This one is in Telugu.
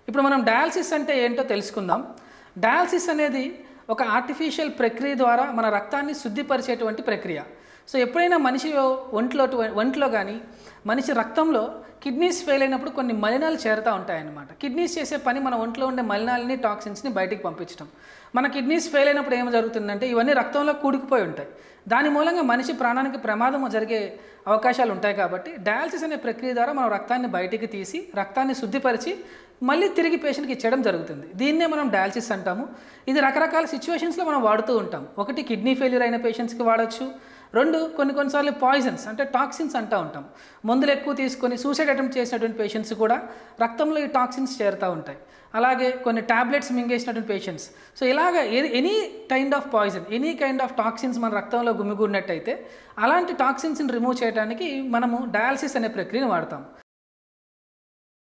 ఇప్పుడు మనం డయాలసిస్ అంటే ఏంటో తెలుసుకుందాం. డయాలసిస్ అనేది ఒక ఆర్టిఫిషియల్ ప్రక్రియ ద్వారా మన రక్తాన్ని శుద్ధిపరిచేటువంటి ప్రక్రియ. సో ఎప్పుడైనా మనిషి ఒంట్లో కానీ మనిషి రక్తంలో కిడ్నీస్ ఫెయిల్ అయినప్పుడు కొన్ని మలినాలు చేరుతూ ఉంటాయన్నమాట. కిడ్నీస్ చేసే పని మన ఒంట్లో ఉండే మలినాలని, టాక్సిన్స్ని బయటికి పంపించడం. మన కిడ్నీస్ ఫెయిల్ అయినప్పుడు ఏం జరుగుతుందంటే ఇవన్నీ రక్తంలో కూడుకుపోయి ఉంటాయి. దాని మూలంగా మనిషి ప్రాణానికి ప్రమాదం జరిగే అవకాశాలు ఉంటాయి. కాబట్టి డయాలసిస్ అనే ప్రక్రియ ద్వారా మనం రక్తాన్ని బయటికి తీసి రక్తాన్ని శుద్ధిపరిచి మళ్ళీ తిరిగి పేషెంట్కి ఇచ్చడం జరుగుతుంది. దీన్నే మనం డయాలసిస్ అంటాము. ఇది రకరకాల సిచ్యువేషన్స్లో మనం వాడుతూ ఉంటాం. ఒకటి, కిడ్నీ ఫెయిల్యూర్ అయిన పేషెంట్స్కి వాడచ్చు. రెండు, కొన్నిసార్లు పాయిజన్స్ అంటే టాక్సిన్స్ అంటూ ఉంటాం. మందులు ఎక్కువ తీసుకొని సూసైడ్ అటెంప్ట్ చేసినటువంటి పేషెంట్స్ కూడా రక్తంలో ఈ టాక్సిన్స్ చేరుతూ ఉంటాయి. అలాగే కొన్ని ట్యాబ్లెట్స్ మింగేసినటువంటి పేషెంట్స్. సో ఇలాగ any kind of poison, any kind of toxins మన రక్తంలో గుమిగూడినట్టయితే అలాంటి టాక్సిన్స్ని రిమూవ్ చేయడానికి మనము డయాలసిస్ అనే ప్రక్రియను వాడతాం.